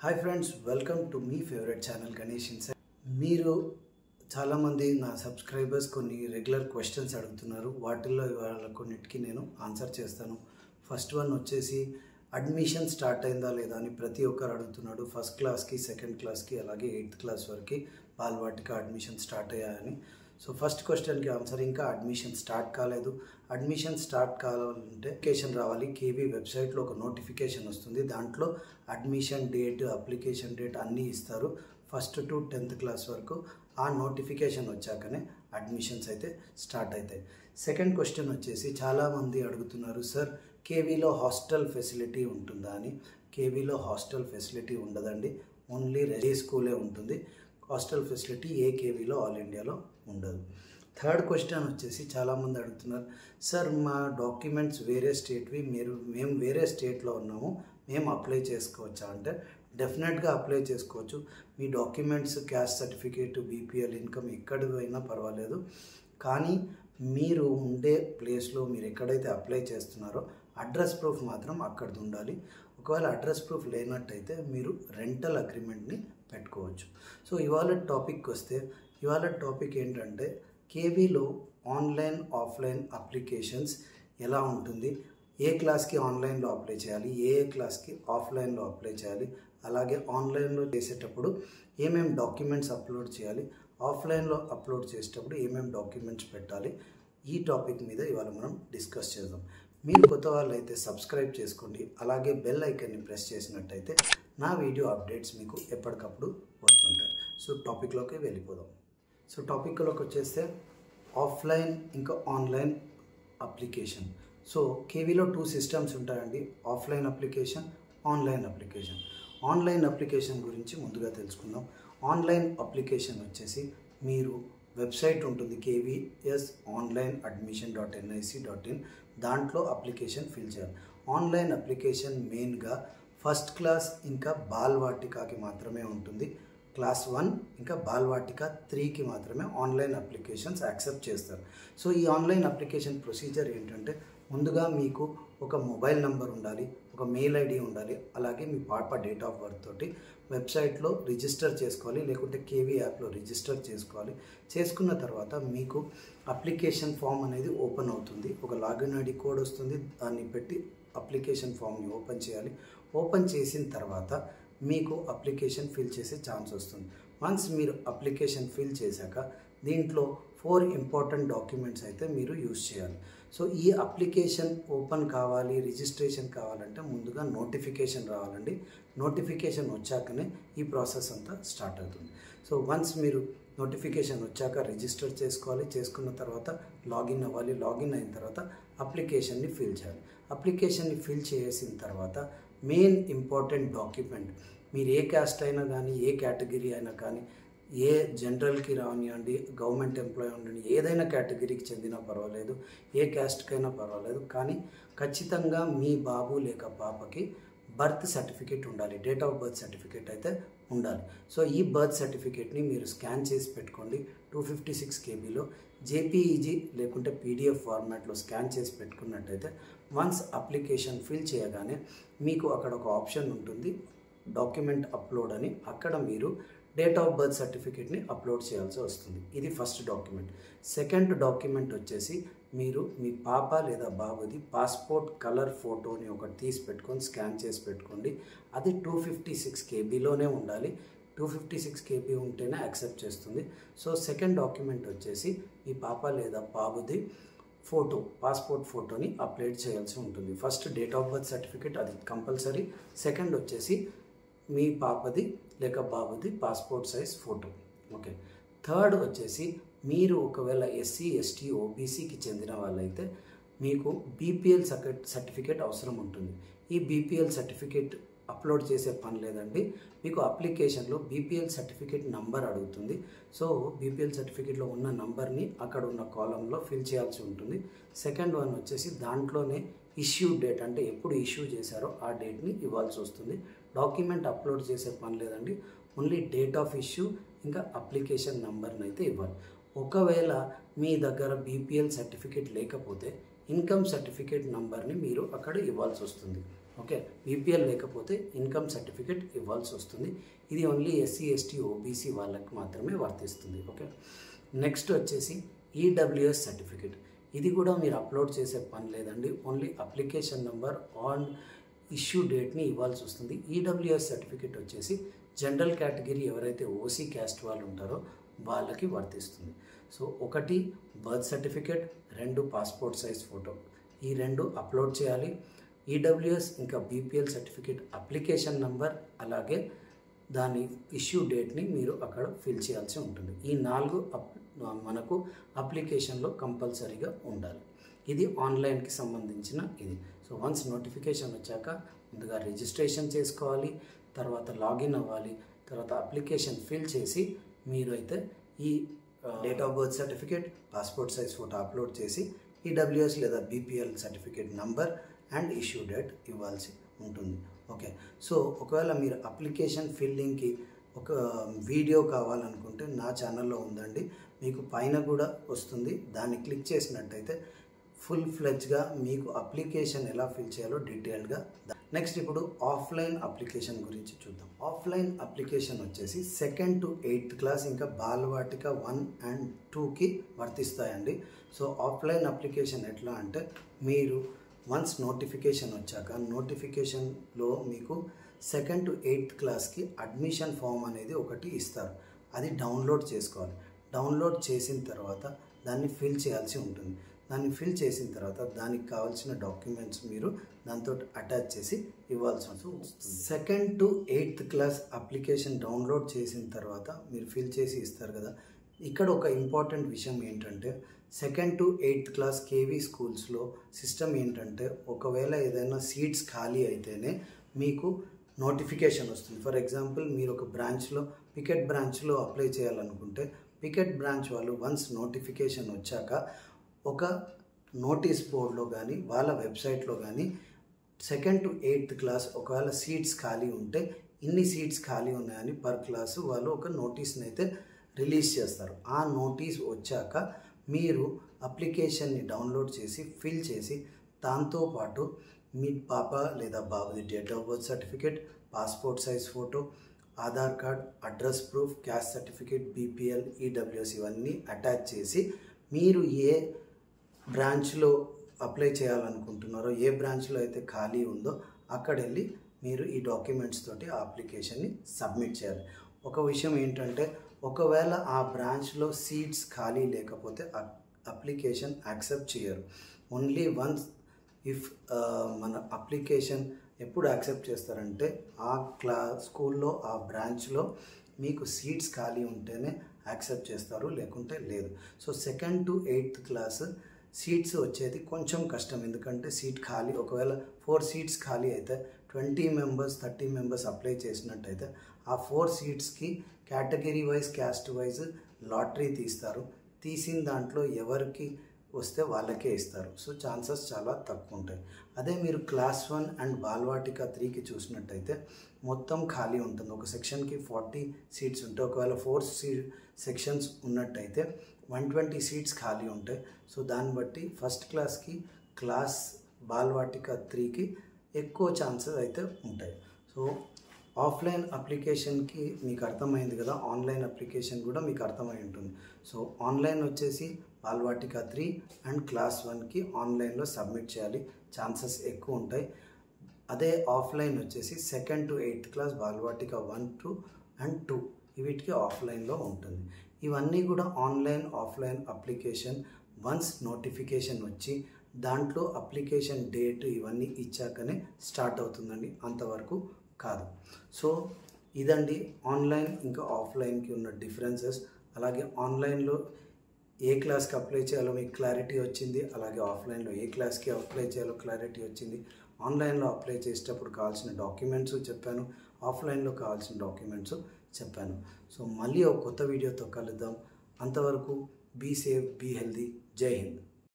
Hi friends, welcome to me favourite channel Ganesh insight. మీరు చాలామంది నా సబ్స్క్రైబర్స్ కొన్ని రెగ్యులర్ క్వశ్చన్స్ అడుగుతున్నారు. వాటిల్లో ఇవాళ కొన్నిటికి నేను ఆన్సర్ చేస్తాను. ఫస్ట్ వన్ వచ్చేసి అడ్మిషన్ స్టార్ట్ అయిందా లేదా అని ప్రతి ఒక్కరు అడుగుతున్నాడు. ఫస్ట్ క్లాస్కి, సెకండ్ క్లాస్కి, అలాగే 8th క్లాస్ వరకు బాలవాటిక అడ్మిషన్ స్టార్ట్ అయ్యాయని. సో ఫస్ట్ క్వశ్చన్కి ఆన్సర్, ఇంకా అడ్మిషన్ స్టార్ట్ కాలేదు. అడ్మిషన్ స్టార్ట్ కావాలంటే నోటిఫికేషన్ రావాలి. కేవీ వెబ్సైట్లో ఒక నోటిఫికేషన్ వస్తుంది. దాంట్లో అడ్మిషన్ డేట్, అప్లికేషన్ డేట్ అన్నీ ఇస్తారు. ఫస్ట్ టు 10th క్లాస్ వరకు ఆ నోటిఫికేషన్ వచ్చాకనే అడ్మిషన్స్ అయితే స్టార్ట్ అవుతాయి. సెకండ్ క్వశ్చన్ వచ్చేసి చాలామంది అడుగుతున్నారు, సార్ కేవీలో హాస్టల్ ఫెసిలిటీ ఉంటుందా అని. కేవీలో హాస్టల్ ఫెసిలిటీ ఉండదండి, ఓన్లీ డే స్కూలే ఉంటుంది. హాస్టల్ ఫెసిలిటీ ఏ కేవీలో ఆల్ ఇండియాలో ఉండదు. థర్డ్ క్వశ్చన్ వచ్చేసి చాలామంది అడుగుతున్నారు, సార్ మా డాక్యుమెంట్స్ వేరే స్టేట్వి, మేము వేరే స్టేట్లో ఉన్నాము, మేము అప్లై చేసుకోవచ్చా అంటే డెఫినెట్గా అప్లై చేసుకోవచ్చు. మీ documents, caste certificate, BPL income ఎక్కడికైనా పర్వాలేదు. కానీ మీరు ఉండే ప్లేస్లో మీరు ఎక్కడైతే అప్లై చేస్తున్నారో అడ్రస్ ప్రూఫ్ మాత్రం అక్కడిది ఉండాలి. ఒకవేళ అడ్రస్ ప్రూఫ్ లేనట్టయితే మీరు రెంటల్ అగ్రిమెంట్ని పెట్టుకోవచ్చు. సో ఇవాళ టాపిక్ వస్తే, ఇవాళ టాపిక్ ఏంటంటే కేవీలో ఆన్లైన్, ఆఫ్లైన్ అప్లికేషన్స్ ఎలా ఉంటుంది, ఏ క్లాస్కి ఆన్లైన్లో అప్లై చేయాలి, ఏ క్లాస్కి ఆఫ్లైన్లో అప్లై చేయాలి, అలాగే ఆన్లైన్లో చేసేటప్పుడు ఏమేమి డాక్యుమెంట్స్ అప్లోడ్ చేయాలి, ఆఫ్లైన్లో అప్లోడ్ చేసేటప్పుడు ఏమేమి డాక్యుమెంట్స్ పెట్టాలి, ఈ టాపిక్ మీద ఇవాళ మనం డిస్కస్ చేద్దాం. మీరు కొత్త వాళ్ళు అయితే సబ్స్క్రైబ్ చేసుకోండి, అలాగే బెల్ ఐకాన్ని ప్రెస్ చేసినట్టయితే నా వీడియో అప్డేట్స్ మీకు ఎప్పటికప్పుడు వస్తుంటాయి. సో టాపిక్లోకి వెళ్ళిపోదాం. సో టాపిక్లోకి వచ్చేస్తే ఆఫ్లైన్ ఇంకా ఆన్లైన్ అప్లికేషన్. సో కేవీలో 2 సిస్టమ్స్ ఉంటాయండి, offline application, online application. Online application గురించి ముందుగా తెలుసుకుందాం. ఆన్లైన్ అప్లికేషన్ వచ్చేసి మీరు వెబ్సైట్ ఉంటుంది KVS onlineadmission.nic.in, దాంట్లో అప్లికేషన్ ఫిల్ చేయాలి. ఆన్లైన్ అప్లికేషన్ మెయిన్గా ఫస్ట్ క్లాస్ ఇంకా బాలవాటికకి మాత్రమే ఉంటుంది. క్లాస్ 1 ఇంకా బాలవాటిక 3కి మాత్రమే ఆన్లైన్ అప్లికేషన్స్ యాక్సెప్ట్ చేస్తారు. సో ఈ ఆన్లైన్ అప్లికేషన్ ప్రొసీజర్ ఏంటంటే, ముందుగా మీకు ఒక మొబైల్ నెంబర్ ఉండాలి, ఒక మెయిల్ ఐడి ఉండాలి, అలాగే మీ పాప డేట్ ఆఫ్ బర్త్ తోటి వెబ్సైట్లో రిజిస్టర్ చేసుకోవాలి, లేకుంటే కేవీ యాప్లో రిజిస్టర్ చేసుకోవాలి. చేసుకున్న తర్వాత మీకు అప్లికేషన్ ఫామ్ అనేది ఓపెన్ అవుతుంది. ఒక లాగిన్ ఐడి కోడ్ వస్తుంది, దాన్ని పెట్టి అప్లికేషన్ ఫామ్ని ఓపెన్ చేయాలి. ఓపెన్ చేసిన తర్వాత మీకు అప్లికేషన్ ఫిల్ చేసే ఛాన్స్ వస్తుంది. వన్స్ మీరు అప్లికేషన్ ఫిల్ చేశాక దీంట్లో 4 ఇంపార్టెంట్ డాక్యుమెంట్స్ అయితే మీరు యూజ్ చేయాలి. సో ఈ అప్లికేషన్ ఓపెన్ కావాలి, రిజిస్ట్రేషన్ కావాలంటే ముందుగా నోటిఫికేషన్ రావాలండి. నోటిఫికేషన్ వచ్చాకనే ఈ ప్రాసెస్ అంతా స్టార్ట్ అవుతుంది. సో వన్స్ మీరు నోటిఫికేషన్ వచ్చాక రిజిస్టర్ చేసుకోవాలి. చేసుకున్న తర్వాత లాగిన్ అవ్వాలి. లాగిన్ అయిన తర్వాత అప్లికేషన్ని ఫిల్ చేయాలి. అప్లికేషన్ని ఫిల్ చేసిన తర్వాత మెయిన్ ఇంపార్టెంట్ డాక్యుమెంట్, మీరు ఏ క్యాస్ట్ అయినా కానీ, ఏ కేటగిరీ అయినా కానీ, ఏ జనరల్కి రానివ్వండి, గవర్నమెంట్ ఎంప్లాయీ ఉండండి, ఏదైనా కేటగిరీకి చెందినా పర్వాలేదు, ఏ క్యాస్ట్కైనా పర్వాలేదు, కానీ ఖచ్చితంగా మీ బాబు లేక పాపకి బర్త్ సర్టిఫికేట్ ఉండాలి, డేట్ ఆఫ్ బర్త్ సర్టిఫికేట్ అయితే ఉండాలి. సో ఈ బర్త్ సర్టిఫికేట్ని మీరు స్కాన్ చేసి పెట్టుకోండి. 256 KBలో JPEG లేకుంటే PDF ఫార్మాట్లో స్కాన్ చేసి పెట్టుకున్నట్టయితే వన్స్ అప్లికేషన్ ఫిల్ చేయగానే మీకు అక్కడ ఒక ఆప్షన్ ఉంటుంది, డాక్యుమెంట్ అప్లోడ్ అని. అక్కడ మీరు డేట్ ఆఫ్ బర్త్ సర్టిఫికేట్ని అప్లోడ్ చేయాల్సి వస్తుంది. ఇది ఫస్ట్ డాక్యుమెంట్. సెకండ్ డాక్యుమెంట్ వచ్చేసి మీరు మీ పాప లేదా బాబుది పాస్పోర్ట్ కలర్ ఫోటోని ఒకటి తీసి పెట్టుకొని స్కాన్ చేసి పెట్టుకోండి. అది 256 KBలోనే ఉండాలి. 256 KB ఉంటేనే యాక్సెప్ట్ చేస్తుంది. సో సెకండ్ డాక్యుమెంట్ వచ్చేసి మీ పాప లేదా బాబుది ఫోటో, పాస్పోర్ట్ ఫోటోని అప్లోడ్ చేయాల్సి ఉంటుంది. First date of birth certificate, అది కంపల్సరీ. సెకండ్ వచ్చేసి మీ పాపది లేక బాబుది passport size photo. Okay. Third వచ్చేసి మీరు ఒకవేళ SC, ST, OBCకి చెందిన వాళ్ళైతే మీకు BPL సర్టిఫికేట్ అవసరం ఉంటుంది. ఈ BPL సర్టిఫికేట్ అప్లోడ్ చేసే పని లేదండి. మీకు అప్లికేషన్లో BPL సర్టిఫికేట్ నంబర్ అడుగుతుంది. సో BPL సర్టిఫికేట్లో ఉన్న నంబర్ని అక్కడ ఉన్న కాలంలో ఫిల్ చేయాల్సి ఉంటుంది. సెకండ్ వన్ వచ్చేసి దాంట్లోనే ఇష్యూ డేట్, అంటే ఎప్పుడు ఇష్యూ చేశారో ఆ డేట్ని ఇవ్వాల్సి వస్తుంది. డాక్యుమెంట్ అప్లోడ్ చేసే పని లేదండి, ఓన్లీ డేట్ ఆఫ్ ఇష్యూ ఇంకా అప్లికేషన్ నంబర్ని అయితే ఇవ్వాలి. ఒకవేళ మీ దగ్గర BPL సర్టిఫికేట్ లేకపోతే ఇన్కమ్ సర్టిఫికేట్ నంబర్ని మీరు అక్కడ ఇవ్వాల్సి వస్తుంది. ఓకే, బీపీఎల్ లేకపోతే ఇన్కమ్ సర్టిఫికేట్ ఇవ్వాల్సి వస్తుంది. ఇది ఓన్లీ ఎస్సీ ఎస్టీ ఓబీసీ వాళ్ళకి మాత్రమే వర్తిస్తుంది. ఓకే, నెక్స్ట్ వచ్చేసి ఈడబ్ల్యూఎస్ సర్టిఫికేట్. ఇది కూడా మీరు అప్లోడ్ చేసే పని లేదండి, only application number on issue డేట్ని ఇవ్వాల్సి వస్తుంది. ఈడబ్ల్యూఎస్ సర్టిఫికేట్ వచ్చేసి జనరల్ కేటగిరీ ఎవరైతే ఓసీ క్యాస్ట్ వాళ్ళు ఉంటారో వాళ్ళకి వర్తిస్తుంది. సో ఒకటి birth certificate, 2 passport size photo, ఈ 2 అప్లోడ్ చేయాలి. ఈడబ్ల్యూఎస్ ఇంకా బీపీఎల్ సర్టిఫికేట్ అప్లికేషన్ నెంబర్ అలాగే దాని ఇష్యూ డేట్ని మీరు అక్కడ ఫిల్ చేయాల్సి ఉంటుంది. ఈ 4 మనకు అప్లికేషన్లో కంపల్సరీగా ఉండాలి. ఇది ఆన్లైన్కి సంబంధించిన ఇది. సో వన్స్ నోటిఫికేషన్ వచ్చాక ముందుగా రిజిస్ట్రేషన్ చేసుకోవాలి, తర్వాత లాగిన్ అవ్వాలి, తర్వాత అప్లికేషన్ ఫిల్ చేసి మీరు అయితే ఈ date of birth certificate, passport size photo upload చేసి ఈడబ్ల్యూఎస్ లేదా BPL certificate number and issue date ఇవ్వాల్సి ఉంటుంది. ఓకే, సో ఒకవేళ మీరు అప్లికేషన్ ఫిల్లింగ్కి ఒక వీడియో కావాలనుకుంటే నా ఛానల్లో ఉందండి, మీకు పైన కూడా వస్తుంది. దాన్ని క్లిక్ చేసినట్టయితే ఫుల్ ఫ్లెడ్జ్గా మీకు అప్లికేషన్ ఎలా ఫిల్ చేయాలో డీటెయిల్డ్గా. నెక్స్ట్ ఇప్పుడు ఆఫ్లైన్ అప్లికేషన్ గురించి చూద్దాం. ఆఫ్లైన్ అప్లికేషన్ వచ్చేసి 2nd to 8th క్లాస్ ఇంకా బాలవాటిక 1 and 2కి వర్తిస్తాయండి. సో ఆఫ్లైన్ అప్లికేషన్ ఎట్లా అంటే మీరు వన్స్ నోటిఫికేషన్ వచ్చాక నోటిఫికేషన్లో మీకు 2nd to 8th క్లాస్కి అడ్మిషన్ ఫామ్ అనేది ఒకటి ఇస్తారు. అది డౌన్లోడ్ చేసుకోవాలి. డౌన్లోడ్ చేసిన తర్వాత దాన్ని ఫిల్ చేయాల్సి ఉంటుంది. దాన్ని ఫిల్ చేసిన తర్వాత దానికి కావాల్సిన డాక్యుమెంట్స్ మీరు దాంతో అటాచ్ చేసి ఇవ్వాల్సి వస్తుంది. 2nd to 8th class application download చేసిన తర్వాత మీరు ఫిల్ చేసి ఇస్తారు కదా. ఇక్కడ ఒక ఇంపార్టెంట్ విషయం ఏంటంటే 2nd to 8th class KV స్కూల్స్లో సిస్టమ్ ఏంటంటే ఒకవేళ ఏదైనా సీట్స్ ఖాళీ అయితేనే మీకు నోటిఫికేషన్ వస్తుంది. ఫర్ ఎగ్జాంపుల్ మీరు ఒక బ్రాంచ్లో పికెట్ బ్రాంచ్లో అప్లై చేయాలనుకుంటే పికెట్ బ్రాంచ్ వాళ్ళు వన్స్ నోటిఫికేషన్ వచ్చాక ఒక నోటీస్ బోర్డులో కానీ వాళ్ళ వెబ్సైట్లో కానీ 2nd to 8th క్లాస్ ఒకవేళ సీట్స్ ఖాళీ ఉంటే ఇన్ని సీట్స్ ఖాళీ ఉన్నాయని పర్ క్లాసు వాళ్ళు ఒక నోటీస్ని అయితే రిలీజ్ చేస్తారు. ఆ నోటీస్ వచ్చాక మీరు అప్లికేషన్ని డౌన్లోడ్ చేసి ఫిల్ చేసి దాంతోపాటు మీ పాప లేదా బాబుది date of birth certificate, passport size photo, Aadhaar card, address proof, caste certificate, BPL, EWS ఇవన్నీ అటాచ్ చేసి మీరు ఏ బ్రాంచ్లో అప్లై చేయాలనుకుంటున్నారో ఏ బ్రాంచ్లో అయితే ఖాళీ ఉందో అక్కడ వెళ్ళి మీరు ఈ డాక్యుమెంట్స్ తోటి ఆ అప్లికేషన్ని సబ్మిట్ చేయాలి. ఒక విషయం ఏంటంటే ఒకవేళ ఆ బ్రాంచ్లో సీట్స్ ఖాళీ లేకపోతే అప్లికేషన్ యాక్సెప్ట్ చేయరు. ఓన్లీ వన్స్ ఇఫ్ మన అప్లికేషన్ ఎప్పుడు యాక్సెప్ట్ చేస్తారంటే ఆ స్కూల్లో ఆ బ్రాంచ్లో మీకు సీట్స్ ఖాళీ ఉంటేనే యాక్సెప్ట్ చేస్తారు, లేకుంటే లేదు. So 2nd to 8th class seats వచ్చేది కొంచెం కష్టం, ఎందుకంటే సీట్ ఖాళీ ఒకవేళ 4 సీట్స్ ఖాళీ అయితే 20 మెంబర్స్ 30 మెంబర్స్ అప్లై చేసినట్టయితే ఆ 4 సీట్స్కి category wise caste wise lottery తీస్తారు. తీసిన దాంట్లో ఎవరికి వస్తే వాళ్ళకే ఇస్తారు. సో ఛాన్సెస్ చాలా తక్కువ ఉంటాయి. అదే మీరు క్లాస్ 1 అండ్ బాలవాటిక 3కి చూసినట్టయితే మొత్తం ఖాళీ ఉంటుంది. ఒక సెక్షన్కి 40 సీట్స్ ఉంటాయి. ఒకవేళ 4 సెక్షన్స్ ఉన్నట్టయితే 120 సీట్స్ ఖాళీ ఉంటాయి. సో దాన్ని బట్టి ఫస్ట్ క్లాస్కి క్లాస్ బాలవాటిక 3కి ఎక్కువ ఛాన్సెస్ అయితే ఉంటాయి. సో ఆఫ్లైన్ అప్లికేషన్కి మీకు అర్థమైంది కదా, ఆన్లైన్ అప్లికేషన్ కూడా మీకు అర్థమై ఉంటుంది. సో ఆన్లైన్ వచ్చేసి బాలవాటిక 3 అండ్ క్లాస్ 1కి ఆన్లైన్లో సబ్మిట్ చేయాలి, ఛాన్సెస్ ఎక్కువ ఉంటాయి. అదే ఆఫ్లైన్ వచ్చేసి 2nd to 8th class Balvatika 1, 2 and 2 వీటికి ఆఫ్లైన్లో ఉంటుంది. ఇవన్నీ కూడా online offline application once notification వచ్చి దాంట్లో అప్లికేషన్ డేట్ ఇవన్నీ ఇచ్చాకనే స్టార్ట్ అవుతుందండి, అంతవరకు కాదు. సో ఇదండి ఆన్లైన్ ఇంకా ఆఫ్లైన్కి ఉన్న డిఫరెన్సెస్. అలాగే ఆన్లైన్లో ఏ క్లాస్కి అప్లై చేయాలో మీకు క్లారిటీ వచ్చింది, అలాగే ఆఫ్లైన్లో ఏ క్లాస్కి అప్లై చేయాలో క్లారిటీ వచ్చింది. ఆన్లైన్లో అప్లై చేసేటప్పుడు కావాల్సిన డాక్యుమెంట్స్ చెప్పాను, ఆఫ్లైన్లో కావాల్సిన డాక్యుమెంట్స్ చెప్పాను. సో మళ్ళీ ఒక కొత్త వీడియోతో కలుద్దాం. అంతవరకు బీ సేఫ్, బీ హెల్దీ. జై హింద్.